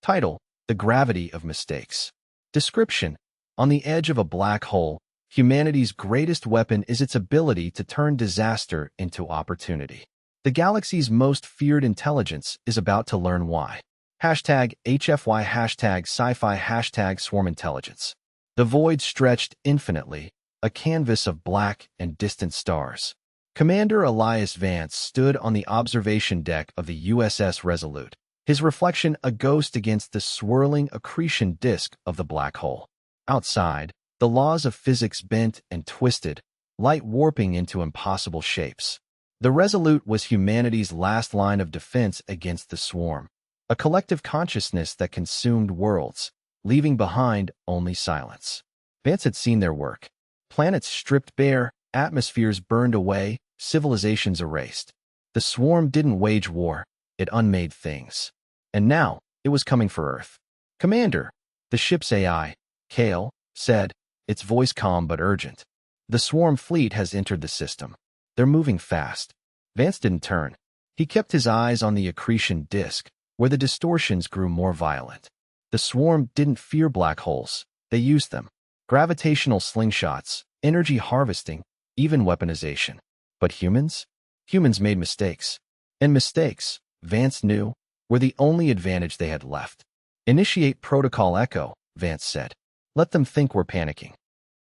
Title: The Gravity of Mistakes. Description: on the edge of a black hole, humanity's greatest weapon is its ability to turn disaster into opportunity. The galaxy's most feared intelligence is about to learn why. Hashtag HFY, hashtag sci-fi, hashtag swarm intelligence. The void stretched infinitely, a canvas of black and distant stars. Commander Elias Vance stood on the observation deck of the USS Resolute, his reflection a ghost against the swirling accretion disk of the black hole. Outside, the laws of physics bent and twisted, light warping into impossible shapes. The Resolute was humanity's last line of defense against the swarm, a collective consciousness that consumed worlds, leaving behind only silence. Vance had seen their work. Planets stripped bare, atmospheres burned away, civilizations erased. The swarm didn't wage war, it unmade things. And now, it was coming for Earth. "Commander," the ship's AI, Kale, said, its voice calm but urgent. "The swarm fleet has entered the system. They're moving fast." Vance didn't turn. He kept his eyes on the accretion disk, where the distortions grew more violent. The swarm didn't fear black holes. They used them. Gravitational slingshots, energy harvesting, even weaponization. But humans? Humans made mistakes. And mistakes, Vance knew, were the only advantage they had left. "Initiate Protocol Echo," Vance said. "Let them think we're panicking."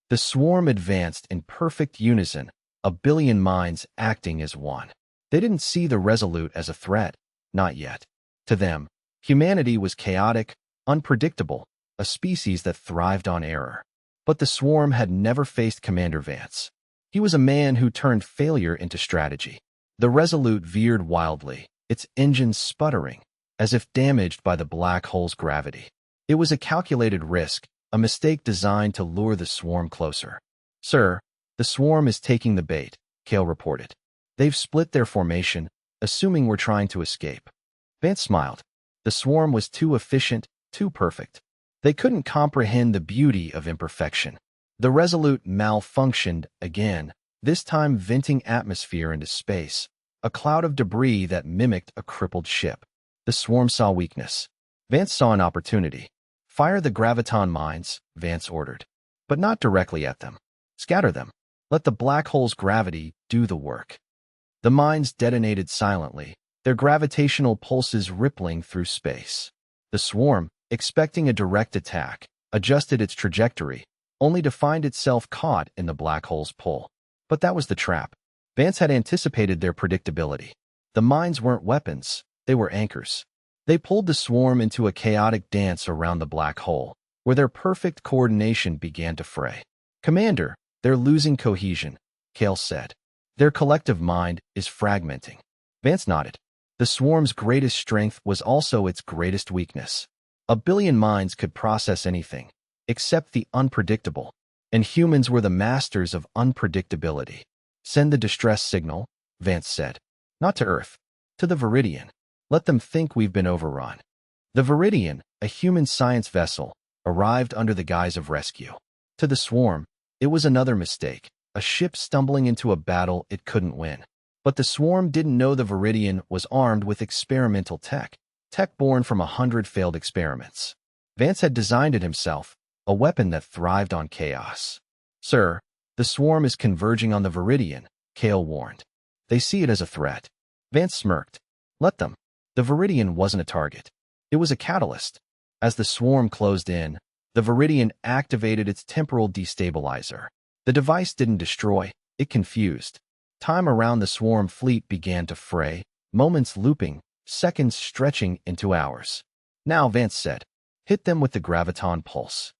The swarm advanced in perfect unison, a billion minds acting as one. They didn't see the Resolute as a threat, not yet. To them, humanity was chaotic, unpredictable, a species that thrived on error. But the swarm had never faced Commander Vance. He was a man who turned failure into strategy. The Resolute veered wildly, its engines sputtering, as if damaged by the black hole's gravity. It was a calculated risk, a mistake designed to lure the swarm closer. "Sir, the swarm is taking the bait," Kale reported. "They've split their formation, assuming we're trying to escape." Vance smiled. The swarm was too efficient, too perfect. They couldn't comprehend the beauty of imperfection. The Resolute malfunctioned again, this time venting atmosphere into space, a cloud of debris that mimicked a crippled ship. The swarm saw weakness. Vance saw an opportunity. "Fire the graviton mines," Vance ordered. "But not directly at them. Scatter them. Let the black hole's gravity do the work." The mines detonated silently, their gravitational pulses rippling through space. The swarm, expecting a direct attack, adjusted its trajectory, only to find itself caught in the black hole's pull. But that was the trap. Vance had anticipated their predictability. The mines weren't weapons, they were anchors. They pulled the swarm into a chaotic dance around the black hole, where their perfect coordination began to fray. "Commander, they're losing cohesion," Kale said. "Their collective mind is fragmenting." Vance nodded. The swarm's greatest strength was also its greatest weakness. A billion minds could process anything, except the unpredictable, and humans were the masters of unpredictability. "Send the distress signal," Vance said. "Not to Earth, to the Viridian. Let them think we've been overrun." The Viridian, a human science vessel, arrived under the guise of rescue. To the swarm, it was another mistake, a ship stumbling into a battle it couldn't win. But the swarm didn't know the Viridian was armed with experimental tech born from 100 failed experiments. Vance had designed it himself, a weapon that thrived on chaos. "Sir, the swarm is converging on the Viridian," Kale warned. "They see it as a threat." Vance smirked. "Let them." The Viridian wasn't a target. It was a catalyst. As the swarm closed in, the Viridian activated its temporal destabilizer. The device didn't destroy, it confused. Time around the swarm fleet began to fray, moments looping, seconds stretching into hours. "Now," Vance said, "hit them with the graviton pulse."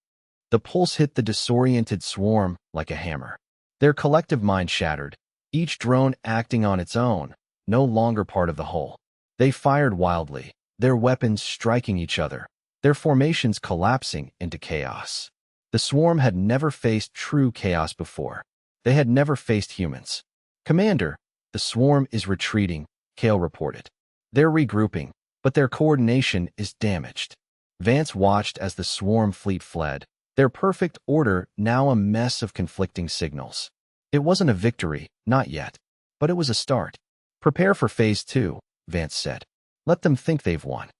The pulse hit the disoriented swarm like a hammer. Their collective mind shattered, each drone acting on its own, no longer part of the whole. They fired wildly, their weapons striking each other, their formations collapsing into chaos. The swarm had never faced true chaos before. They had never faced humans. "Commander, the swarm is retreating," Kale reported. "They're regrouping, but their coordination is damaged." Vance watched as the swarm fleet fled, their perfect order now a mess of conflicting signals. It wasn't a victory, not yet, but it was a start. "Prepare for Phase 2, Vance said. "Let them think they've won."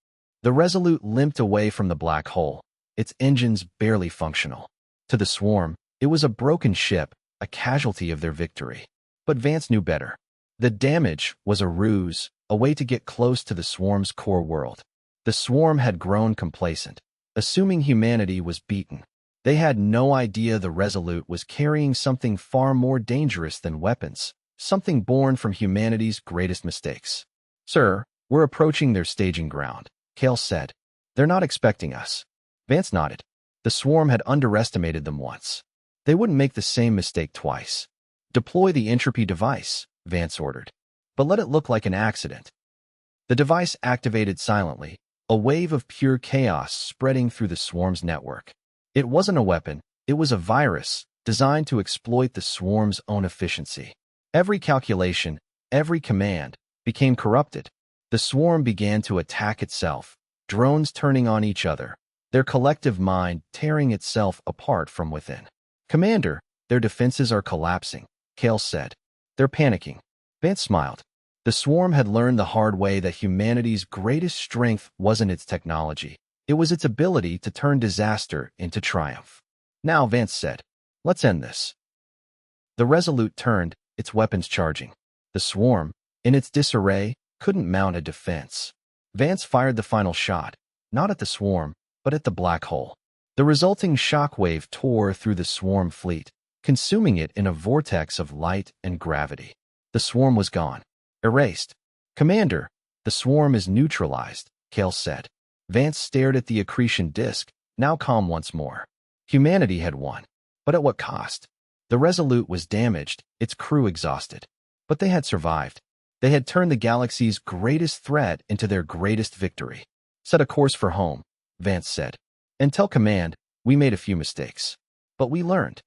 The Resolute limped away from the black hole, its engines barely functional. To the swarm, it was a broken ship, a casualty of their victory. But Vance knew better. The damage was a ruse, a way to get close to the swarm's core world. The swarm had grown complacent, assuming humanity was beaten. They had no idea the Resolute was carrying something far more dangerous than weapons, something born from humanity's greatest mistakes. "Sir, we're approaching their staging ground," Kale said. "They're not expecting us." Vance nodded. The swarm had underestimated them once. They wouldn't make the same mistake twice. "Deploy the entropy device," Vance ordered. "But let it look like an accident." The device activated silently, a wave of pure chaos spreading through the swarm's network. It wasn't a weapon, it was a virus, designed to exploit the swarm's own efficiency. Every calculation, every command, became corrupted. The swarm began to attack itself, drones turning on each other, their collective mind tearing itself apart from within. "Commander, their defenses are collapsing," Kale said. "They're panicking." Vance smiled. The swarm had learned the hard way that humanity's greatest strength wasn't its technology. It was its ability to turn disaster into triumph. "Now," Vance said, "let's end this." The Resolute turned, its weapons charging. The swarm, in its disarray, couldn't mount a defense. Vance fired the final shot, not at the swarm, but at the black hole. The resulting shockwave tore through the swarm fleet, consuming it in a vortex of light and gravity. The swarm was gone, erased. "Commander, the swarm is neutralized," Kale said. Vance stared at the accretion disk, now calm once more. Humanity had won. But at what cost? The Resolute was damaged, its crew exhausted. But they had survived. They had turned the galaxy's greatest threat into their greatest victory. "Set a course for home," Vance said. "And tell Command, we made a few mistakes. But we learned."